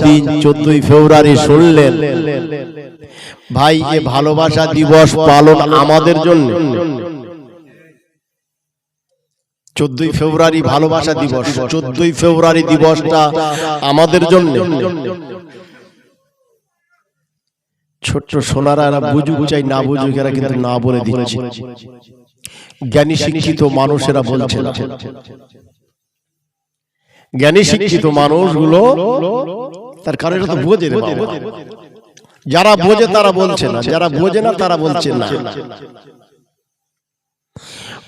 দিন 14ই ফেব্রুয়ারি শুনলেন ভাই, এ ভালোবাসা দিবস পালন আমাদের জন্য। 14ই ফেব্রুয়ারি ভালোবাসা দিবস, 14ই ফেব্রুয়ারি দিবসটা আমাদের জন্য। ছোট্ট সোনারা এরা বুঝুক চাই না বুঝুক, এরা কিন্তু না বলে দিচ্ছে। জ্ঞানী শিক্ষিত মানুষেরা বলছে না। জ্ঞানী শিক্ষিত মানুষগুলো তার কারণ এটা তো বোঝে রে বাবা। যারা বোঝে তারা বলছে না, যারা বোঝে না তারা বলছে না।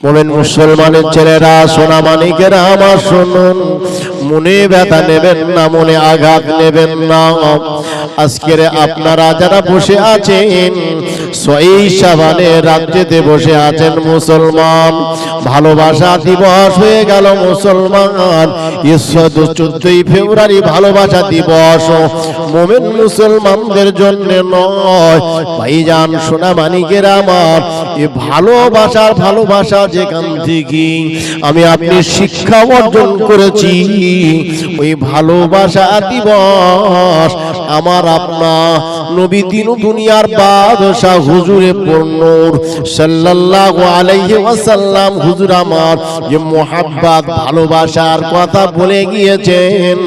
বলেন মুসলমানের ছেলেরা, সোনা মানিকেরা আমার শুনুন, মনে ব্যথা নেবেন না, মনে আঘাত নেবেন না। আজকের আপনারা যারা বসে আছেন 6ই শাবানের রাত্রিতে বসে আছেন মুসলমান, ভালোবাসা দিবস হয়ে গেল মুসলমান। 14ই ফেব্রুয়ারি ভালোবাসা দিবস মুমিন মুসলমানদের জন্য নয় ভাইজান, সোনা মানিকেরা আমার। এই ভালোবাসা যেখান থেকে আমি আপনি শিক্ষা অর্জন করেছি, ওই ভালোবাসা দিবস আমার আপনার নবী দিন দুনিয়ার বাদশাহ হুজুরে পূর্ণর সাল্লাল্লাহু আলাইহি ওয়াসাল্লাম হুজুর আমার যে মোহাব্বত ভালোবাসার কথা বলে গিয়েছেন।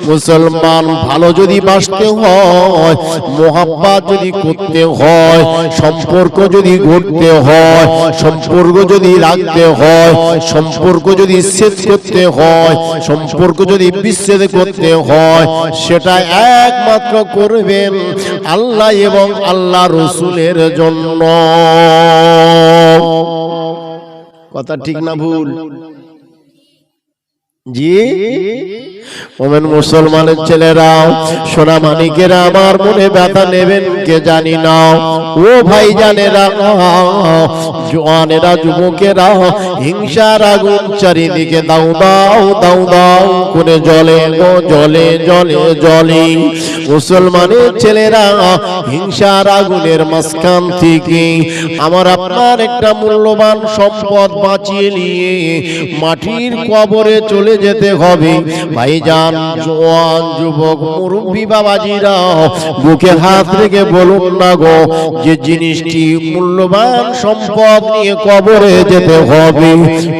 মুসলমান ভালো যদি বাসতে হয়, মোহাব্বত যদি করতে হয়, সম্পর্ক যদি গড়তে হয়, সম্পর্ক যদি রাখতে হয়, সম্পর্ক যদি শেষ করতে হয়, সম্পর্ক যদি বিচ্ছেদ করতে হয়, সেটা একমাত্র করবেন আল্লাহ এবং আল্লাহ রসুলের জন্য। কথা ঠিক না ভুল? জি মোমেন মুসলমানের ছেলেরা, সোনা মানিকেরা আমার, মনে ব্যথা নেবেন কে জানি না। ও ভাই জানেরা, জওয়ানেরা, যুবকেরা, হিংসার আগুন চারিদিকে দাউ দাউ দাউ দাউ করে জ্বলে গো, জ্বলে জ্বলে জ্বলে। মুসলমানের ছেলেরা, হিংসার আগুনের মাঝখান থেকে আমার আপনার একটা মূল্যবান সম্পদ বাঁচিয়ে নিয়ে মাটির কবরে চলে যেতে হবে। ভাইজান, জওয়ান, যুবক, মুরব্বী বাবাজিরা, বুকে হাত রেখে বলুন না গো, যে জিনিসটি মূল্যবান সম্পদ নিয়ে কবরে যেতে হবে,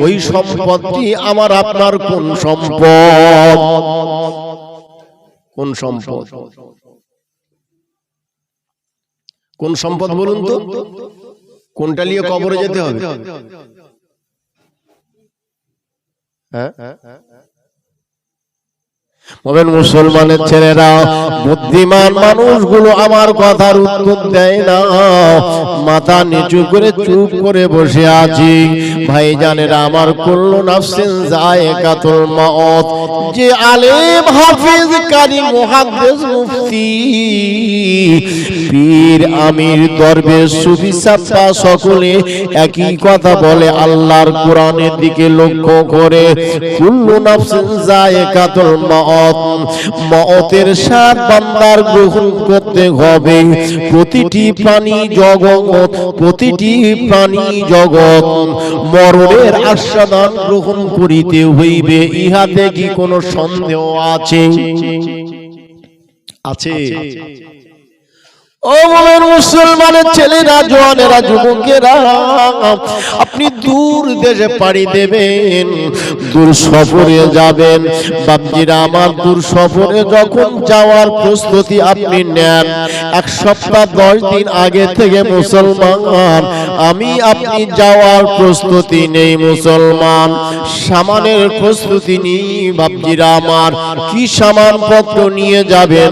ওই সম্পদটি আমার আপনার কোন সম্পদ? কোন সম্পদ? কোন সম্পদ বলুন তো? কোনটা নিয়ে কবরে যেতে হবে? হ্যাঁ, মোমেন মুসলমানের ছেলেরা, বুদ্ধিমান মানুষগুলো আমার কথার উত্তর দেয় না, মাথা নিচু করে চুপ করে বসে আছি। ভাইজানেরা আমার, কুল্লু নাফসিন যায়কাতুল মাউত। যে আলেম, হাফেজ, কারি, মুহাদ্দিস, মুফতি, পীর, আমির, দরবেশ, সুফি, সাত্তা সকলে একই কথা বলে আল্লাহর কোরআনের দিকে লক্ষ্য করে। কুল্লু নাফসিন যায়কাতুল মাউত, মওতের স্বাদ বান্দার গ্রহণ করতে হবে। প্রতিটি প্রাণী জগৎ, প্রতিটি প্রাণী জগৎ মরণের আস্বাদন গ্রহণ করিতে হইবে, ইহাতে কি কোনো সন্দেহ আছে? আছে? ও মোমেন মুসলমানের ছেলেরা, জওয়ানেরা, যুবকেরা, আপনি দূর দেশে পাড়ি দেবেন, দূর সফরে যাবেন। বাপজিরা আমার, দূর সফরে যখন যাওয়ার প্রস্তুতি আপনি নেন, 1 সপ্তাহ 10 দিন আগে থেকে মুসলমান আমি আপনি যাওয়ার প্রস্তুতি নেই। মুসলমান সামানের প্রস্তুতি নেই। বাপজিরা আমার, কি সামানপত্র নিয়ে যাবেন,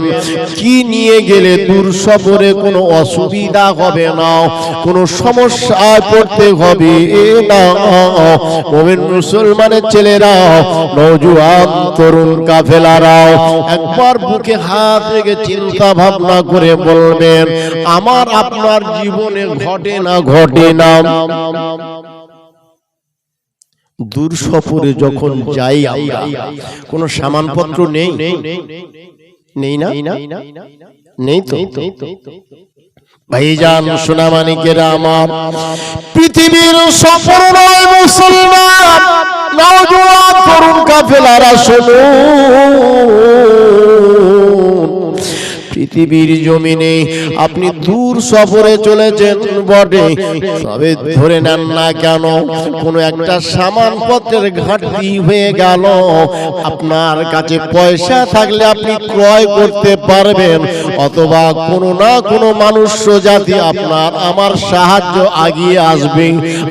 কি নিয়ে গেলে দূর সফরে কোনো অসুবিধা হবে না, কোনো সমস্যায় পড়তে হবে না। মুমিন মুসলমানের ছেলেরা, নওজোয়ান, তরুণ কাফেলারাও একবার বুকে হাত রেখে চিন্তা ভাবনা করে বলবেন, আমার আপনার জীবনে ঘটে না দূর সফরে যখন যাই আমরা, কোনো সামানপত্র নেই না? নেই তো? ভাইজান, সোনা মানিকেরা আমার, পৃথিবীর সফর নয় মুসলমান, নওজোয়ান, তরুণ কাফেলারা শুনুন, পৃথিবীর জমিনে আপনি দূর সফরে চলেছেন বটে, তবে ধরে নেন না কেন কোনো একটা সামানপত্রের ঘাটতি হয়ে গেল, আপনার কাছে পয়সা থাকলে আপনি ক্রয় করতে পারবেন, অথবা কোনো না কোনো মনুষ্য জাতি আপনার আমার সাহায্য আগিয়ে আসবে,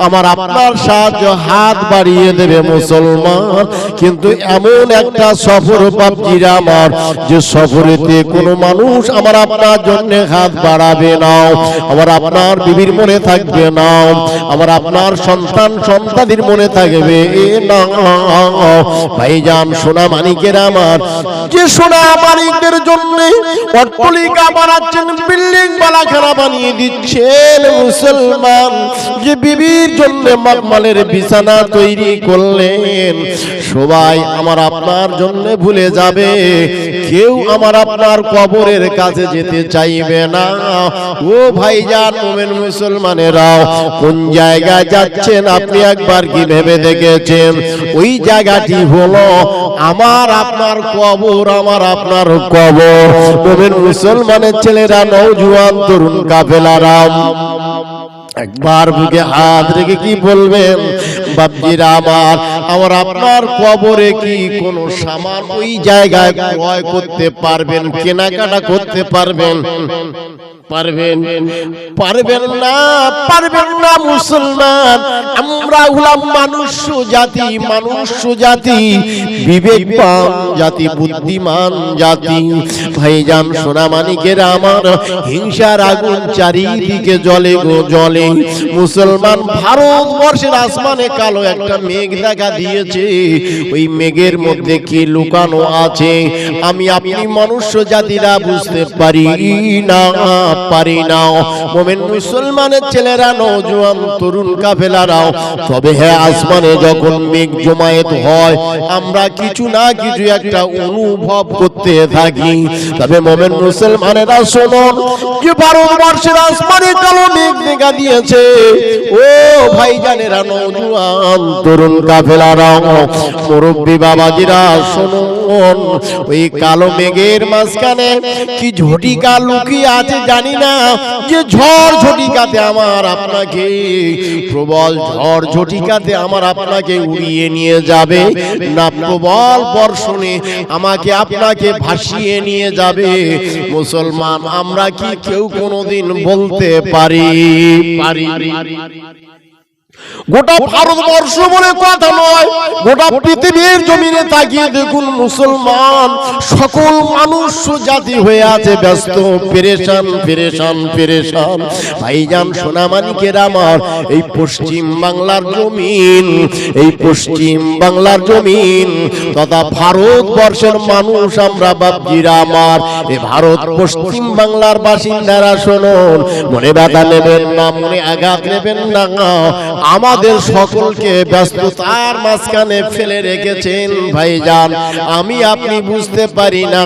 আমার আপনার সাহায্য হাত বাড়িয়ে দেবে মুসলমান। কিন্তু এমন একটা সফর বাপজিরা আমার, যে সফরেতে কোনো মানুষ আমার আপনার জন্য হাত বাড়াবে না, আমার আপনার বিবির মনে থাকবে না, আমার আপনার সন্তান সন্তানের মনে থাকবে না। ভাইজান সোনা মানিকের আমার, যে সোনা মানিকদের জন্য অট্টালিকা বানাচ্ছেন, বিল্ডিং বালাখানা বানিয়ে দিচ্ছেন মুসলমান, যে বিবির জন্য মাকমালের বিছানা তৈরি করলেন, সবাই আমার আপনার জন্য ভুলে যাবে, কেউ আমার আপনার কবরের কাছে যেতে চাইবে না। ও ভাইজান মুমিন মুসলমানেরাও, কোন জায়গায় যাচ্ছেন আপনি একবার কি ভেবে দেখেছেন? ওই জায়গাটি হলো আমার আপনার কবর, আমার আপনার কবর। মুমিন মুসলমানের ছেলেরা, নওজোয়ান তরুণ কাফেলারা, একবার বুকে হাত রেখে কি বলবেন? বাপজিরা আমার, আমার আপনার কবরে কি কোন সামান ওই জায়গায় ক্রয় করতে পারবেন, কেনাকাটা করতে পারবেন? পারবেন? পারবেন না, পারবেন না মুসলমান। আমরা হলাম মনুষ্য জাতি, মনুষ্য জাতি, বিবেকবান জাতি, বুদ্ধিমান জাতি। ভাইজান সোনা মানিকের আমার, হিংসার আগুন চারিদিকে জ্বলে গো জ্বলে। মুসলমান, ভারতবর্ষের আসমানে কালো একটা মেঘ দেখা দিয়েছে, ওই মেঘের মধ্যে কি লুকানো আছে আমি আপনি মনুষ্য জাতিরা বুঝতে পারি না, পারি না। মুমিন মুসলমানের ছেলেরা, নওজোয়ান তরুণ কাফেলারাও, তবে হ্যাঁ, আসমানে যখন মেঘ জমায়েত হয় আমরা কিছু না কিছু একটা অনুভব করতে থাকি। তবে মুমিন মুসলমানেরা শুনুন, যে ভারতবর্ষের আসমানে কালো মেঘ দেখা দিয়েছে, ও ভাইজানেরা, নওজোয়ান তরুণ কাফেলারাও, মুরব্বী বাবাজিরা শুনুন, ওই কালো মেঘের মাঝখানে কি ঝটিকা লুকিয়ে আছে জানি না, যে ঝড় ঝটিকাতে আমার আপনাকে, প্রবল ঝড় ঝটিকাতে আমার আপনাকে উড়িয়ে নিয়ে যাবে না, প্রবল বর্ষণে আমাকে আপনাকে ভাসিয়ে নিয়ে যাবে। মুসলমান, আমরা কি কেউ কোনোদিন বলতে পারি? গোটা ভারতবর্ষ বলে কথা নয়, গোটা পৃথিবীর জমিনে তাকিয়ে দেখুন মুসলমান, সকল মানুষ জাতি হয়ে আছে ব্যস্ত, পেরেশান পেরেশান পেরেশান। ভাইজান সোনা মানিকের আমার, এই পশ্চিম বাংলার জমিন, এই পশ্চিম বাংলার জমিন তথা ভারতবর্ষের মানুষ আমরা বাপজিরা আমার, এই ভারত পশ্চিম বাংলার বাসিন্দারা শুনুন, মনে ব্যথা নেবেন না, মনে আঘাত নেবেন না, আমাদের সকলকে ব্যস্ততার মাঝখানে ফেলে রেখেছেন ভাইজান, আমি আপনি বুঝতে পারি না,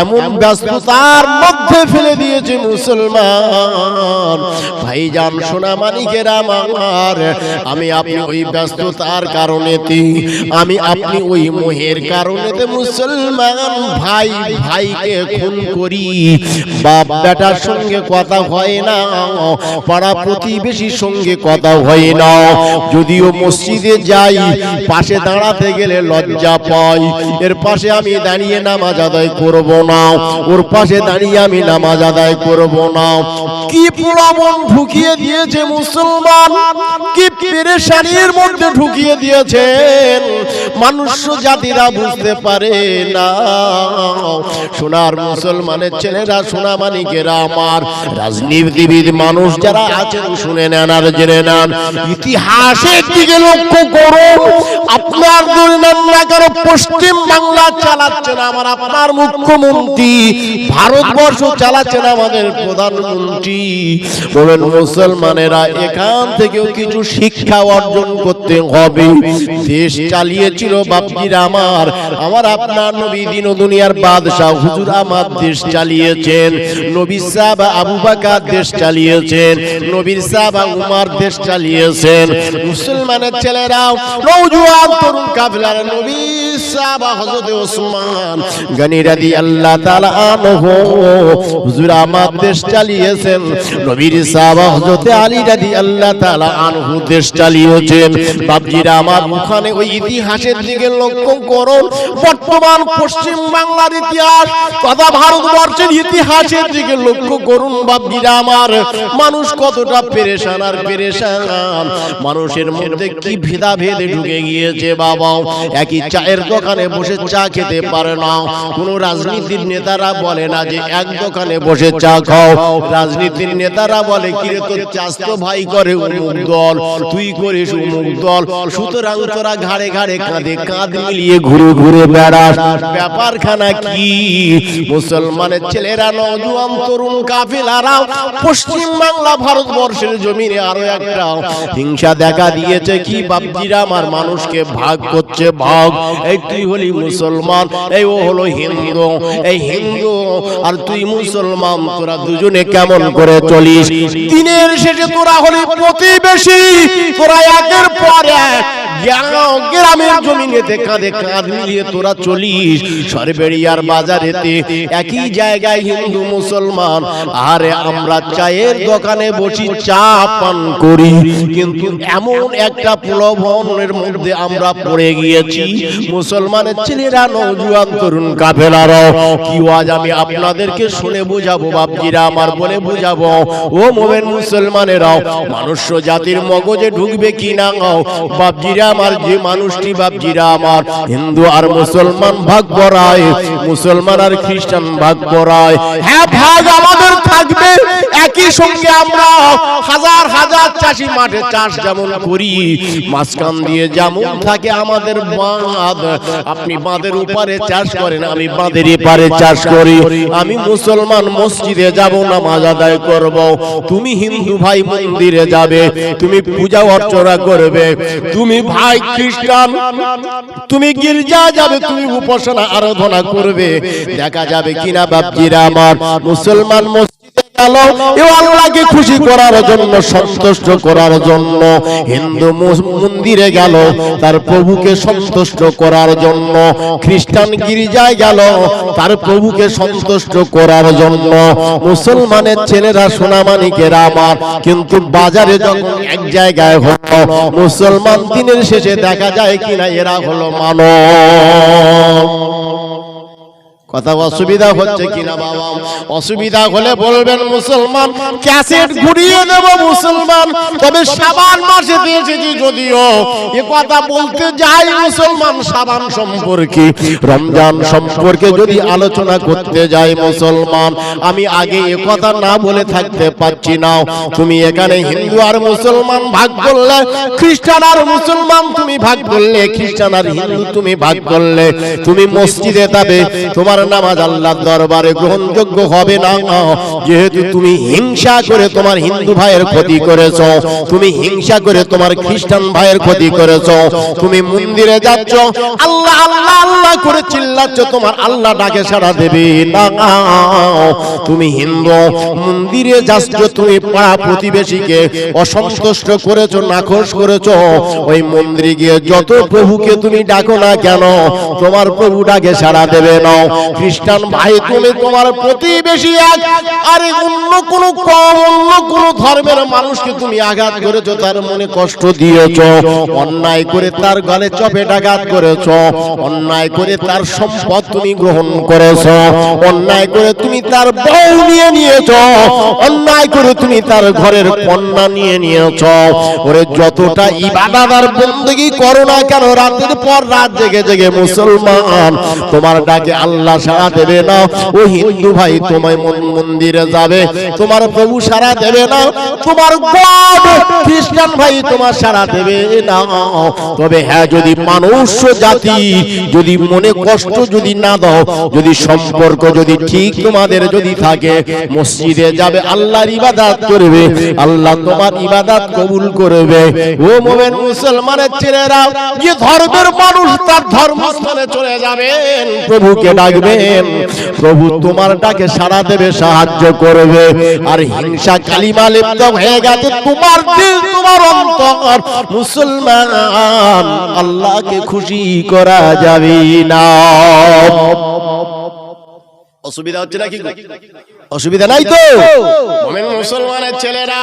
এমন ব্যস্ততার মধ্যে ফেলে দিয়েছে মুসলমান। ভাইজান সোনা মানিকের আমার, আমি আপনি ওই ব্যস্ততার কারণেতে, আমি আপনি ওই মোহের কারণেতে মুসলমান ভাই ভাইকে খুন করি, বাপ বেটার সঙ্গে কথা হয় না, পাড়া প্রতিবেশীর সঙ্গে কথা হয় না, যদিও মসজিদে যাই পাশে দাঁড়াতে গেলে লজ্জা পাই, এর পাশে আমি দাঁড়িয়ে নামাজ আদায় করব না, ওর পাশে দাঁড়িয়ে আমি নামাজ আদায় করব না। কি প্রলোভন ঢুকিয়ে দিয়েছে মুসলমান, কি পেরেশানির মধ্যে ঢুকিয়ে দিয়েছেন, মানুষ জাতিরা বুঝতে পারে না। সোনার মুসলমানের ছেলেরা, সোনা মানিকেরা আমার, রাজনীতিবিদ মানুষ যারা আছেন শুনে নেন আর জেনে নেন, ইতিহাসের দিকে লক্ষ্য করুন, আপনার পশ্চিম বাংলা চালাচ্ছেন আমার আপনার মুখ্যমন্ত্রী, ভারতবর্ষ চালাচ্ছেন আমাদের প্রধানমন্ত্রী। বলেন মুসলমানেরা, এখান থেকেও কিছু শিক্ষা অর্জন করতে হবে। দেশ চালিয়েছিল বাপজিরা আমার, আমার আপনার নবী দিন ও দুনিয়ার বাদশাহ হুজুর আমার দেশ চালিয়েছেন, নবী সাহাবা আবু বকর দেশ চালিয়েছেন, নবীর সাহাবা উমর দেশ চালিয়েছেন, দিয়েছেন মুসলমানের ছেলেরা নওজোয়ান তরুণ কাফেলার নবী সাহাবা হযরত ওসমান গনি রাদিয়াল্লাহু তাআলা আনহু হুজুর আমার দেশ চালিয়েছেন নবীর সাহাবা হযরত আলী রাদিয়াল্লাহু তাআলা আনহু দেশ চালিয়েছেন বাপজিরা আমার ওখানে ওই ইতিহাসের দিকে লক্ষ্য করুন বর্তমান পশ্চিম বাংলার ইতিহাস তথা ভারতবর্ষের ইতিহাসের দিকে লক্ষ্য করুন বাপজিরা আমার মানুষ কতটা পেরেশান আর পেরেশান মানুষের মধ্যে কি ভেদাভেদ ঢুকে গিয়েছে বাবা একই চায়ের দোকানে বসে চা খেতে পারে না কোন রাজনীতির নেতারা বলে না যে এক দোকানে বসে চা খাও রাজনীতির নেতারা বলে কি রে তোর চাস্তো ভাই করে অমুক দল তুই করিস অমুক দল সুতরাং তোরা ঘাড়ে ঘাড়ে কাঁধে কাঁধ মিলিয়ে ঘুরে ঘুরে বেড়াস ব্যাপারখানা কি মুসলমানের ছেলেরা নওজোয়ান তরুণ কাফেলারা পশ্চিম বাংলা ভারতবর্ষের জমিনে আরো একটা হিংসা দেখা দিয়েছে কি বাপজিরা আমার মানুষকে ভাগ করছে ভাগ এই তুই হলি মুসলমান এই ও হলো হিন্দু এই হিন্দু আর তুই মুসলমান তোরা দুজনে কেমন করে চলিস দিনের শেষে তোরা হলি প্রতিবেশী তোরা একের পর এক গ্রামের জমিনেতে কাঁধে কাঁধ মিলিয়ে তোরা চলিস সরবেড়িয়ার বাজারেতে একই জায়গায় হিন্দু মুসলমান আরে আমরা চায়ের দোকানে বসি চা পান করি কিন্তু এমন একটা প্রলোভনের মধ্যে আমরা পড়ে গিয়েছি মুসলমানের ছেলেরা নওজোয়ান তরুণ কাফেলারা কি আজ আমি আপনাদেরকে শুনে বুঝাবো বাপজিরা আমার বলে বুঝাবো ও মোমেন মুসলমানেরাও মনুষ্য জাতির মগজে ঢুকবে কি না বাপজিরা আমার যে মানুষটি বাপজিরা আমার হিন্দু আর মুসলমান ভাগ করায় মুসলমান আর খ্রিস্টান ভাগ করায় হ্যাঁ ভাগ আমাদের থাকবে একই সঙ্গে আমরা হাজার হাজার চাষি মাঠে চাষ যেমন করি মাঝখান দিয়ে যেমন থাকে আমাদের বাঁধ আপনি বাঁধের উপরে চাষ করেন আমি বাঁধের এপারে চাষ করি আমি মুসলমান মসজিদে যাব নামাজ আদায় করব তুমি হিন্দু ভাই মন্দিরে যাবে তুমি পূজা অর্চনা করবে তুমি ভাই খ্রিস্টান তুমি গির্জা যাবে তুমি উপাসনা আরাধনা করবে দেখা যাবে কিনা বাপজিরা আমার মুসলমান আল্লাহকে খুশি করার জন্য সন্তুষ্ট করার জন্য হিন্দু মন্দিরে গেল তার প্রভুকে সন্তুষ্ট করার জন্য খ্রিস্টান গির্জায় গেল তার প্রভুকে সন্তুষ্ট করার জন্য মুসলমানের ছেলেরা সোনামানিকেরা আমার কিন্তু বাজারে যখন এক জায়গায় হলো মুসলমান দিনের শেষে দেখা যায় কিনা এরা হলো মানব কথা অসুবিধা হচ্ছে কিনা বাবা অসুবিধা হলে বলবেন মুসলমান ক্যাসেট ঘুরিয়ে দেব মুসলমান তবে শাবান মাসে দিয়েছি যদিও এ কথা বলতে যাই মুসলমান শাবান সম্পর্কে রমজান সম্পর্কে যদি আলোচনা করতে যাই মুসলমান আমি আগে এ কথা না বলে থাকতে পারছি না তুমি এখানে হিন্দু আর মুসলমান ভাগ করলে খ্রিস্টান আর মুসলমান তুমি ভাগ করলে খ্রিস্টান আর হিন্দু তুমি ভাগ করলে তুমি মসজিদে যাবে তোমার নামাজ আল্লাহর দরবারে গ্রহণযোগ্য হবে না যেহেতু তুমি হিংসা করে তোমার হিন্দু ভাইয়ের ক্ষতি করেছো তুমি হিংসা করে তোমার খ্রিস্টান ভাইয়ের ক্ষতি করেছো তুমি মন্দিরে যাচ্ছ আল্লাহ আল্লাহ আল্লাহ করে চিল্লাচ্ছ তোমার আল্লাহ ডাকে সাড়া দেবে না তুমি হিন্দু মন্দিরে যাচ্ছ তুমি পাড়া প্রতিবেশীকে অসন্তুষ্ট করেছো নাখোশ করেছো ওই মন্দিরে গিয়ে যত প্রভুকে তুমি ডাকো না কেন তোমার প্রভু ডাকে সাড়া দেবে না খ্রিস্টান ভাই তুমি তোমার প্রতিবেশী এক আরে অন্য কোন ধর্মের মানুষকে তুমি আঘাত করেছো তার মনে কষ্ট দিয়েছো অন্যায় করে তার গলে চপেটাঘাত করেছো অন্যায় করে তার সম্পদ তুমি গ্রহণ করেছো অন্যায় করে তুমি তার বউ নিয়ে নিয়েছো অন্যায় করে তুমি তার ঘরের কন্যা নিয়ে নিয়েছো ওরে যতটা ইবাদত আর বندگی করো না কেন রাতের পর রাত জেগে জেগে মুসলমান তোমার ডাকে আল্লাহ সাড়া দেবে না ও হিন্দু ভাই তোমায় মন্দিরে যাবে তোমার প্রভু সাড়া দেবে না তোমার গড খ্রিস্টান ভাই তোমার সাড়া দেবে না তবে হ্যাঁ যদি মানুষ জাতি যদি মনে কষ্ট যদি না দাও যদি সম্পর্ক যদি ঠিক তোমাদের যদি থাকে মসজিদে যাবে আল্লাহর ইবাদত করবে আল্লাহ তোমার ইবাদত কবুল করবে ও মুমিন মুসলমানের ছেলেরা যে ধর্মের মানুষ তার ধর্মস্থানে চলে যাবেন প্রভুকে ডাকবে রাখবেন, প্রভু তোমার ডাকে সাড়া দেবে, সাহায্য করবে। আর হিংসা কালিমা লিপ্ত হয়ে গেছে তোমার দিল, তোমার অন্তর, মুসলমান, আল্লাহকে খুশি করা যাবে না। অসুবিধা হচ্ছে নাকি? অসুবিধা নাই তো? মুমিন মুসলমানের ছেলেরা,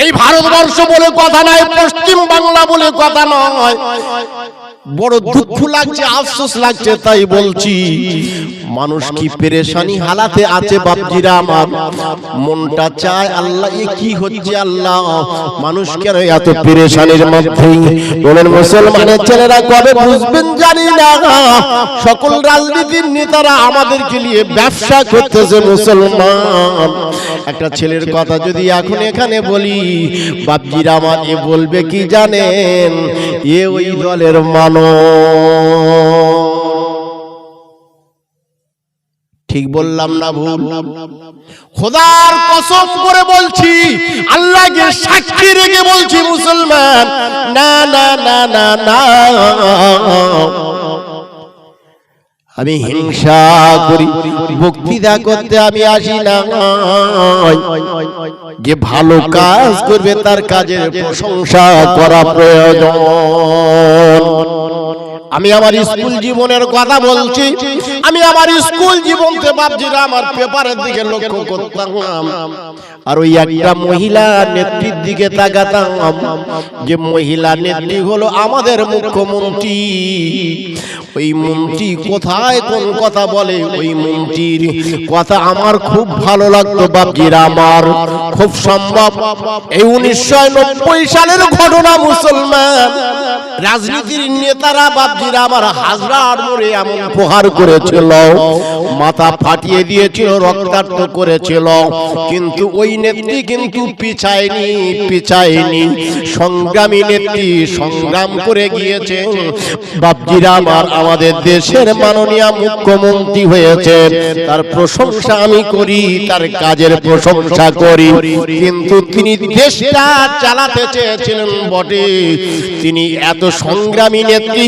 এই ভারতবর্ষ বলে কথা নয়, পশ্চিম বাংলা বলে কথা নয়, বড় দুঃখ লাগছে, আফসোস লাগছে, তাই বলছি। মানুষ কি পেরেশানি হালাতে আছে বাপজিরা আমার, মনটা চায় আল্লাহ এ কি হচ্ছে, আল্লাহ মানুষ কেন এত পেরেশানির মধ্যে? বলেন মুসলমানের ছেলেরা কবে বুঝবেন জানি না, সকল রাজনীতির নেতারা আমাদেরকে নিয়ে ব্যবসা করতেছে। মুসলমান একটা ছেলের কথা যদি এখন এখানে বলি বাপজিরা আমার, এ বলবে কি জানেন, এ ওই দলের মানুষ। ঠিক বললাম না ভুল? খোদার কসম করে বলছি, আল্লাহকে সাক্ষী রেখে বলছি মুসলমান, না না না না না, আমি হিংসা করি, বক্তৃতা করতে আমি আসি না। যে ভালো কাজ করবে তার কাজের প্রশংসা করা প্রয়োজন। আমি আমার স্কুল জীবনের কথা বলছি। আমি আমার স্কুল জীবনতে বাপজিরা আমার পেপারের দিকে লক্ষ্য করতাম, আর ওই একটা মহিলা নেত্রীর দিকে তাকাতাম। যে মহিলা নেত্রী হলো আমাদের মুখ্যমন্ত্রী। ওই মন্ত্রী কোথায় কোন কথা বলে, ওই মন্ত্রীর কথা আমার খুব ভালো লাগতো বাপজিরা আমার। খুব সম্ভব এই 1990 সালের ঘটনা মুসলমান। রাজনীতির নেতারা বাপজিরা আমার হাজরার মোড়ে এমন প্রহার করেছিল, মাথা ফাটিয়ে দিয়েছিল, রক্তাক্ত করেছিল, কিন্তু ওই নেত্রী কিন্তু পিছায়নি। সংগ্রামী নেত্রী সংগ্রাম করে গিয়েছে বাপজিরা আমার, আমাদের দেশের মাননীয় মুখ্যমন্ত্রী হয়েছে। তার প্রশংসা আমি করি, তার কাজের প্রশংসা করি, কিন্তু তিনি দেশটা চালাতে চেয়েছিলেন বটে। তিনি এত সংগ্রামী নেত্রী,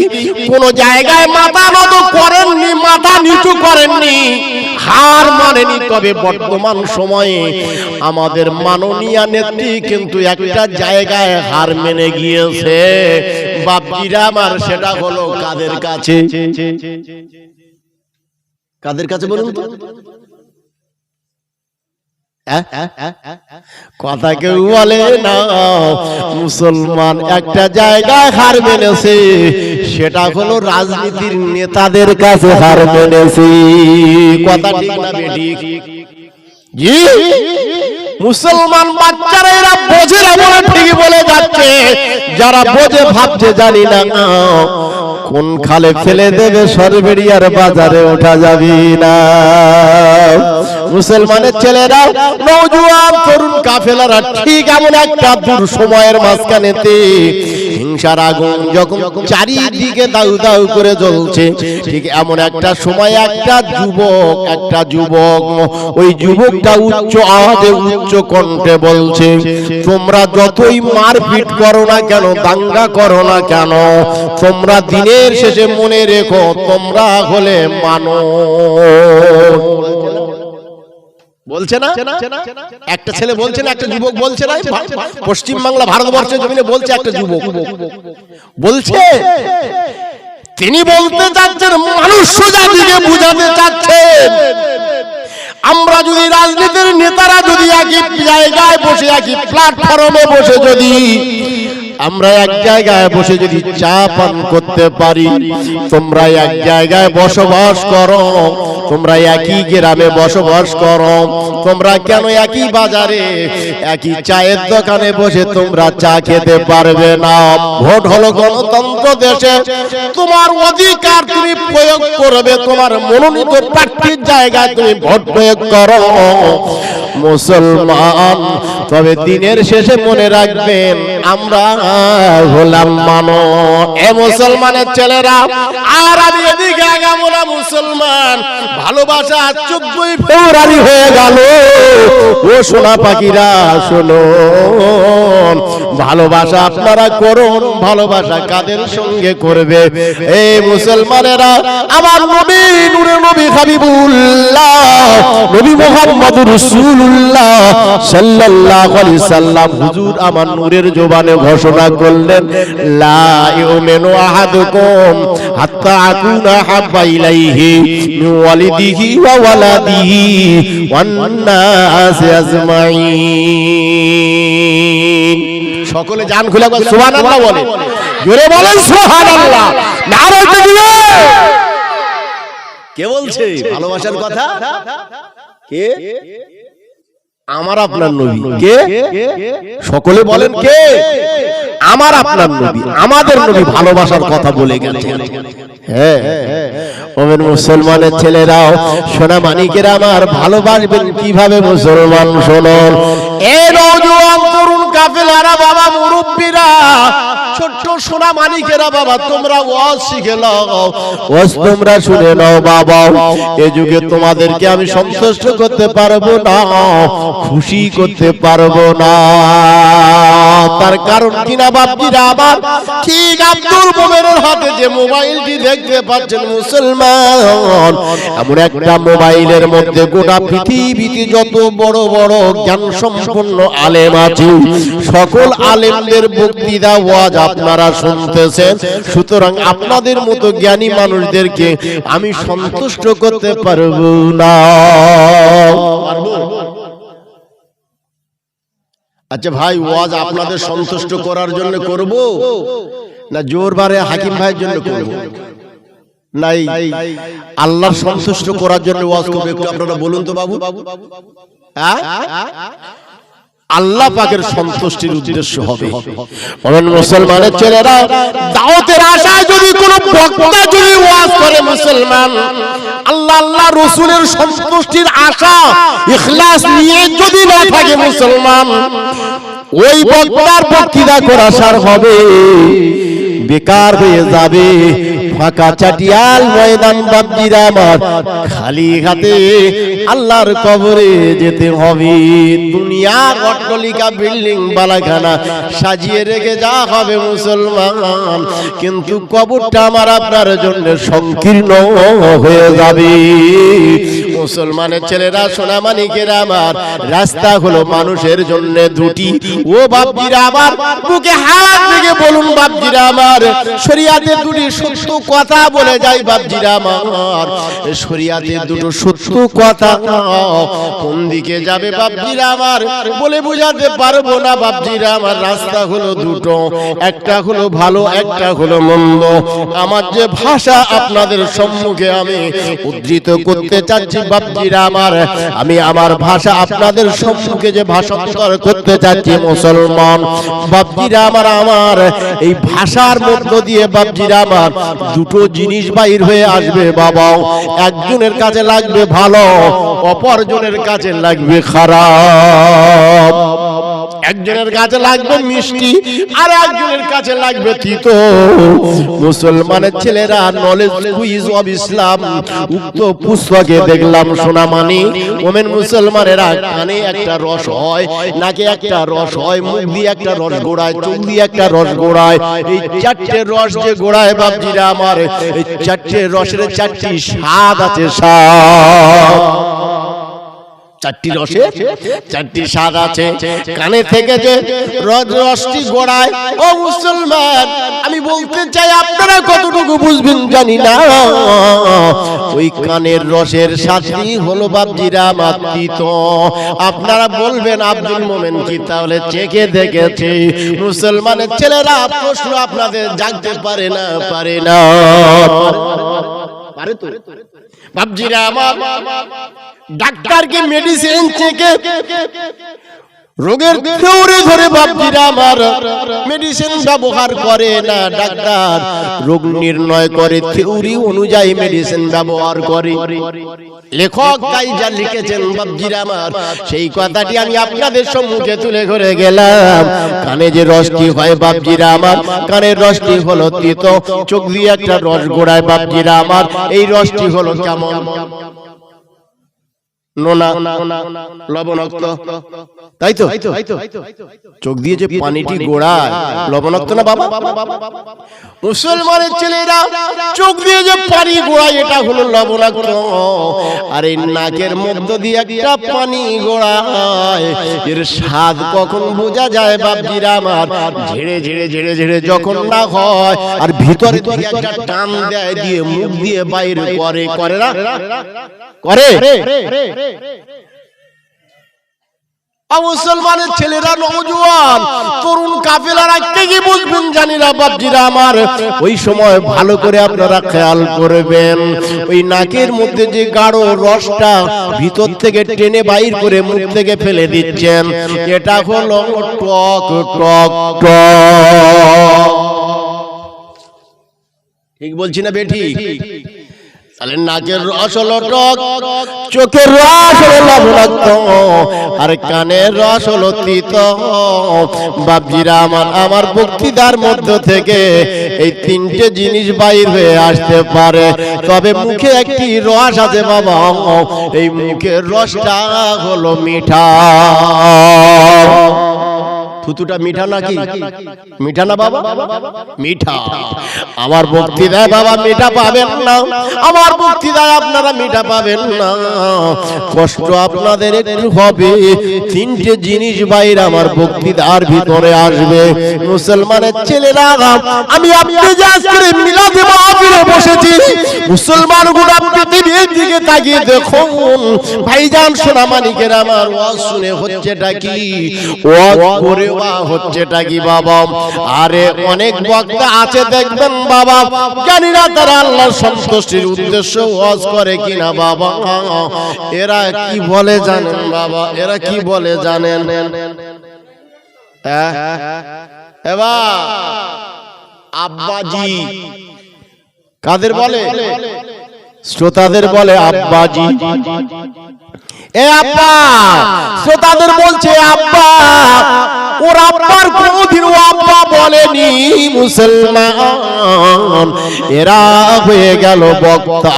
কোন জায়গায় মাথা নত করেননি, মাথা নিচু করেননি, হার মানেনি। তবে বর্তমান সময়ে আমাদের মাননীয় নেত্রী কিন্তু একটা জায়গায় হার মেনে গিয়েছে বাপজিরা আমার। সেটা হলো কাদের কাছে? কাদের কাছে বলুন তো? কথা কেউ বলে না। মুসলমান একটা জায়গায় হার মেনেছে, সেটা হলো রাজনীতির নেতাদের কাছে হার মেনেছে। কথা ঠিক না বেঠিক? জি, মুসলমান বাচ্চারা এরা বোঝে না বলে ঠিকই বলে যাচ্ছে, যারা বোঝে ভাবছে জানি না কোন খালে ফেলে দেবে সরবেরিয়ার বাজারে ওঠা যাবে না। মুসলমানের ছেলেরা, নওজোয়ান তরুণ কাফেলারা ঠিক এমন একটা দূর সময়ের মাঝখানেতে হিংসার আগুন যখন চারিদিকে দাউ দাউ করে জ্বলছে, ঠিক এমন একটা সময় একটা যুবক ওই যুবকটা উচ্চ আওয়াজে উচ্চ কণ্ঠে বলছে, তোমরা যতই মারপিট করো না কেন, দাঙ্গা করো না কেন, তোমরা দিনের শেষে মনে রেখো তোমরা হলে মানুষ। বলছে না একটা ছেলে, বলছে না একটা যুবক, বলছে না পশ্চিম বাংলা ভারতবর্ষের জমিনে বলছে একটা যুবক বলছে। তিনি বলতে চাচ্ছেন, মানুষ জাতিকে বুঝাতে চাচ্ছেন, আমরা যদি রাজনীতির নেতারা যদি একই জায়গায় বসে, একই প্ল্যাটফর্মে বসে যদি আমরা এক জায়গায় বসে যদি চা পান করতে পারি, তোমরা এক জায়গায় বসবাস করো, তোমরা একই গ্রামে বসবাস করো, তোমরা কেন একই বাজারে একই চায়ের দোকানে বসে তোমরা চা খেতে পারবে না? ভোট হলো গণতন্ত্র দেশে, তোমার অধিকার তুমি প্রয়োগ করবে, তোমার মনোনীত প্রার্থীর জায়গায় তুমি ভোট প্রয়োগ করো মুসলমান। তবে দিনের শেষে মনে রাখবেন, আমরা হলাম মানুষ। এ মুসলমানের ছেলেরা, আর আমি এদিকে আগাবো না মুসলমান। ভালোবাসা 14 ফেব্রুয়ারি হয়ে গেল। ও সোনা পাখিরা শোনো, ভালোবাসা আপনারা করুন। ভালোবাসা কাদের সঙ্গে করবে? এই মুসলমানেরা, আমার নবী নূরে নবী হাবিবুল্লাহ নবী মুহাম্মদুর রাসূলুল্লাহ সাল্লাল্লাহু আলাইহি সাল্লাম হুজুর আমার নূরের জবানে ঘোষণা করলেন, লা ইউমিনু আহাদুকুম হাত্তা আকুনা হাব্বা ইলাইহি মিন ওয়ালিদিহি ওয়া ওয়ালাদিহি ওয়ান নাসি আজমাইন। সকলে জান খুলে একবার সুবহানাল্লাহ বলে, জোরে বলেন সুবহানাল্লাহ, নারে তাকবীর। কে বলছে ভালোবাসার কথা? কে? আমার আপনার নবী। কে? সকলে বলেন কে? আমার আপনার নবী, আমাদের নবী ভালোবাসার কথা বলে গেছেন। হ্যাঁ, ওমেন মুসলমানের ছেলেরাও, সোনা মানিকেরা আমার, ভালোবাসবেন কিভাবে মুসলমান? শুনুন, এই নওজোয়ান তরুণ কাফেলারা বাবা, মুরব্বীরা, ছোট্ট সোনা মানিকেরা বাবা, তোমরা ওয়াজ শিখে নাও, ওয়াজ তোমরা শুনে নাও বাবা। এই যুগে তোমাদেরকে আমি সন্তুষ্ট করতে পারবো না, খুশি করতে পারবো না। তার কারণ কিনা বাপজিরা আমার, ঠিক আব্দুল মোমেনের হাতে যে মোবাইলটি দেখতে পাচ্ছেন মুসলমান, এমন একটা মোবাইলের মধ্যে গোটা পৃথিবীতে যত বড় বড় জ্ঞান সম্পন্ন আলেম আছে, সকল আলেমদের বক্তৃতা ওয়াজ আপনারা শুনতেছেন। সুতরাং আপনাদের মতো জ্ঞানী মানুষদেরকে আমি সন্তুষ্ট করতে পারবো না। আচ্ছা ভাই, ওয়াজ আপনাদের সন্তুষ্ট করার জন্য করব না জোরবারে হাকিম ভাইয়ের জন্য করব? নাই, আল্লাহর সন্তুষ্ট করার জন্য ওয়াজ করব। একটু আপনারা বলুন তো বাবু, হ্যাঁ? আল্লাহ পাকের সন্তুষ্টির উদ্দেশ্য হবে। মুসলমানের ছেলেরা, দাওয়াতের আশায় যদি কোনো বক্তা যদি ওয়াজ করে মুসলমান, আল্লাহ আল্লাহ রাসূলের সন্তুষ্টির আশা ইখলাস নিয়ে যদি না থাকে মুসলমান, ওই বক্তার বক্তৃতা করা সার হবে, বেকার হয়ে যাবে। ফাঁকা চাটিয়াল ময়দান বাপজিরা আমার, খালি হাতে আল্লাহর কবরে যেতে হবে। দুনিয়ার অট্টালিকা বিল্ডিং বালাখানা সাজিয়ে রেখে যা হবে মুসলমান, কিন্তু কবরটা আমার আপনার জন্য সংকীর্ণ হয়ে যাবে। মুসলমানের ছেলেরা, সোনামানিকেরা আমার, রাস্তা হলো মানুষের জন্য দুটি। ও বাপজিরা আমার, বুকে হাত রেখে বলুন বাপজিরা আমার, শরিয়াতে দুটি সত্য কথা বলে যাই বাপজিরা আমার, শরিয়াতে দুটো সত্য কথা কোন দিকে যাবে বাপজিরা আমার বলে বোঝাতে পারবো না বাপজিরা আমার। রাস্তা হলো দুটো, একটা হলো ভালো, একটা হলো মন্দ। আমার যে ভাষা আপনাদের সম্মুখে আমি উদ্ধৃত করতে চাচ্ছি বাপজিরা আমার, আমি আমার ভাষা আপনাদের সম্মুখে যে ভাষান্তর করতে চাচ্ছি মুসলমান বাপজিরা আমার, আমার এই ভাষার মধ্য দিয়ে বাপজিরা আমার দুটো জিনিস বাইর হয়ে আসবে বাবা। একজনের কাছে লাগবে ভালো, অপরজনের কাছে লাগবে খারাপ। একজনের কাছে লাগবে মিষ্টি, আর একজনের কাছে লাগবে তিতো। মুসলমানের ছেলেরা, নলেজ কুইজ অব ইসলাম উক্ত পুস্তকে দেখলাম সোনামানি ওমেন মুসলমানেরা, কানে একটা রস হয়, নাকে একটা রস হয়, মুখ দিয়ে একটা রস গোড়ায়, চোখ দিয়ে একটা রস গোড়ায়। এই চারটে রস যে গোড়ায় বাপজিরা আমার, এই চারটে রসের চারটি স্বাদ আছে, স্বাদ। চারটি রসে চারটি স্বাদ আছে। কানে থেকে যে রসটি গোড়ায়, ও মুসলমান আমি বলতে চাই আপনারা কতটুকু বুঝবেন জানি না, ওই কানের রসের স্বাদই হলো বাপজিরা আমার তিতো। আপনারা বলবেন আব্দুল মোমেন কি তাহলে চেখে দেখেছে? মুসলমানের ছেলেরা, প্রশ্ন আপনাদের জাগতে পারে না, পারে না, পারে তো বাপজিরা আমার। ডাক্তারকে মেডিসিন চেকে রোগের থিওরি ধরে বাপজিরা আমার মেডিসিন ব্যবহার করে না, ডাক্তার রোগ নির্ণয় করে থিওরি অনুযায়ী মেডিসিন ব্যবহার করে। লেখক তাই যা লিখেছেন বাপজিরা আমার, সেই কথাটি আমি আপনাদের সম্মুখে তুলে ধরে গেলাম। কানে যে রসটি হয় বাপজিরা আমার, কানের রসটি হলো তিতো, চোখ দিয়ে একটা রস গোড়ায় বাপজিরা আমার, এই রসটি হলো কেমন? নোনা লবণাক্ত, তাই তো? চোখ দিয়ে যে পানিটি গোড়ায় লবণাক্ত না বাবা? মুসলমানের ছেলেরা চোখ দিয়ে যে পানি গোড়ায় এটা হলো লবণাক্ত। আর এই নাকের মধ্য দিয়ে একটা পানি গোড়ায়, এর স্বাদ কখন বোঝা যায় বাপজিরা আমার? ঝেড়ে ঝেড়ে ঝেড়ে ঝেড়ে যখন না হয় আর ভিতরে থেকে একটা টান দেয়, দিয়ে মুখ দিয়ে বাইরে করে না করে। মুসলমানের ছেলেরা, নওজোয়ান তরুণ কাফেলারা কে কি বুঝবেন জানি না বাপজিরা আমার। ওই সময় ভালো করে আপনারা খেয়াল করবেন, ওই নাকের মধ্যে যে গাঢ় রসটা ভিতর থেকে টেনে বাইর করে মুখ থেকে ফেলে দিচ্ছেন, এটা হলো টক টক টক। ঠিক বলছি না বেঠি? তাহলে নাকের রস হলো টক, চোখের রস হলো লবণাক্ত, আর কানের রস হলো তিত। বাপজিরা আমার, আমার বক্তৃতার মধ্য থেকে এই তিনটে জিনিস বাইর হয়ে আসতে পারে, তবে মুখে একটি রস আছে বাবা, এই মুখের রসটা হলো মিঠা। থুতুটা মিঠা নাকি? মিঠা না বাবা? মিঠা। আমার বক্তৃতায় বাবা মিঠা পাবেন না, আমার বক্তৃতায় আপনারা মিঠা পাবেন না, কষ্ট আপনাদের একটু হবে। তিনটে জিনিস বাইরে আমার বক্তৃতার ভিতরে আসবে। মুসলমানের ছেলেরা, আমি আপনি যে আজকে মিলাদে মাহফিলে বসেছি, মুসলমান গোটা পৃথিবীর দিকে তাকিয়ে দেখুন ভাইজান সোনামানিকের আমার ওয়াজ শুনে হচ্ছেটা কি? ওয়াজ করে হচ্ছেটা কি বাবা? আরে অনেক বক্তা আছে দেখবেন বাবা, জানি না তারা আল্লাহর সন্তুষ্টির উদ্দেশ্যে ওয়াজ করে কিনা বাবা। এরা কি বলে জানেন বাবা? এরা কি বলে জানেন? এবার আব্বাজি কাদের বলে? শ্রোতাদের বলে আব্বাজি। এ আব্বা, শ্রোতাদের বলছে আব্বা। ওর আব্বার কোনদিন ও আব্বা বলেনি মুসলমান, এরা হয়ে গেল বক্তা।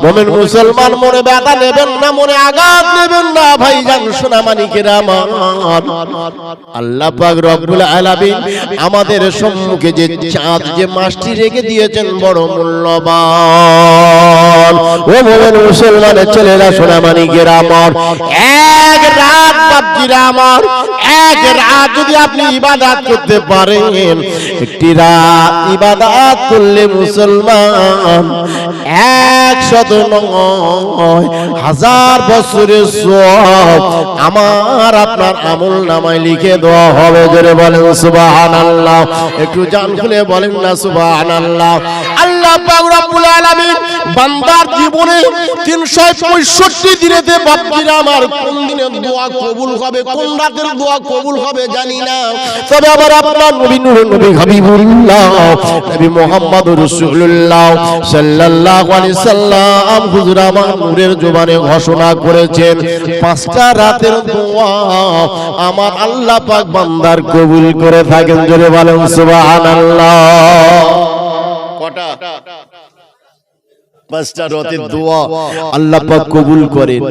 মুমিন মুসলমান মনে ব্যথা নেবেন না, মনে আঘাত নেবেন না ভাইজান সোনামানিকের আমার। আল্লাহ পাক রব্বুল আলামিন আমাদের সম্মুখে যে চাঁদ, যে মাসটি রেখে দিয়েছেন বড় মূল্যবান। ও মুমিন মুসলমানের ছেলেরা সোনামানিকের আমার, এক রাত বাপজিরা আমার, এক রাত যদি আপনি ইবাদত করতে পারেন, একটি রাত ইবাদত করলে মুসলমান 109,000 বছরের সওয়াব আমার আপনার আমল নামায় লিখে দেওয়া হবে। জোরে বলেন সুবহানাল্লাহ, একটু জান খুলে বলেন না সুবহানাল্লাহ। আল্লাহ পাক রব্বুল আলামিন বান্দার জীবনে 365 দিনেতে বাপজিরা আমার কোন দিনে দোয়া কবুল হবে, কোন রাতের দোয়া কবুল হবে জানি না, তবে আবার আপনার নবী নূর নবী হাবিবুল্লাহ নবী মুহাম্মদুর রাসূলুল্লাহ সাল্লাল্লাহু আলাইহি সাল্লাম হুজুর আমার নূরের জবানে ঘোষণা করেছেন, 5টা রাতের দোয়া আমার আল্লাহ পাক বান্দার কবুল করে থাকেন। জোরে বলেন সুবহানাল্লাহ। কটা? 5টা রাতের দোয়া আল্লাহ পাক কবুল করেন।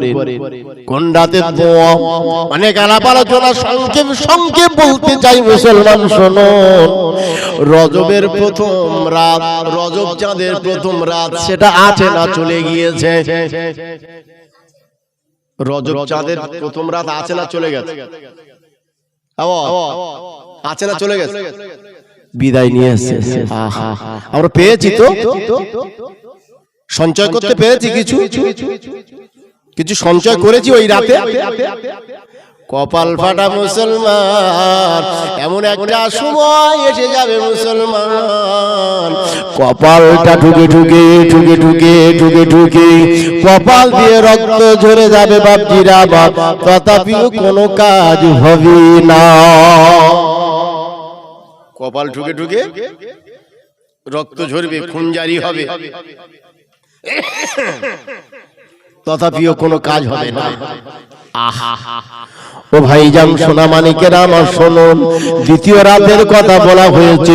কোন রাতের দোয়া? অনেক আলাপ আলোচনা সংক্ষেপ বলতে চাই মুসলমান শুনুন। রজবের প্রথম রাত, রজব চাঁদের প্রথম রাত, সেটা আছে না চলে গিয়েছে? রজব চাঁদের প্রথম রাত আছে না চলে গেছে? আছে না চলে গেছে? বিদায় নিয়ে এসেছে। আমরা পেয়েছি তো, সঞ্চয় করতে পেরেছি, কিছু কিছু সঞ্চয় করেছি ওই রাতে। কপাল ফাটা মুসলমান, এমন একটা সময় এসে যাবে মুসলমান, কপালটা ঠুকে ঠুকে ঠুকে ঠুকে ঠুকে ঠুকে কপাল দিয়ে রক্ত ঝরে যাবে বাপজিরা বাপ, তথাপিও কোনো কাজ হবে না। কপাল ঠুকে ঠুকে রক্ত ঝরবে, খুন জারি হবে, তথাপিও কোনো কাজ হবে না। ও ভাইজান সোনামানিকেরা আমার শুনুন, দ্বিতীয় রাতের কথা বলা হয়েছে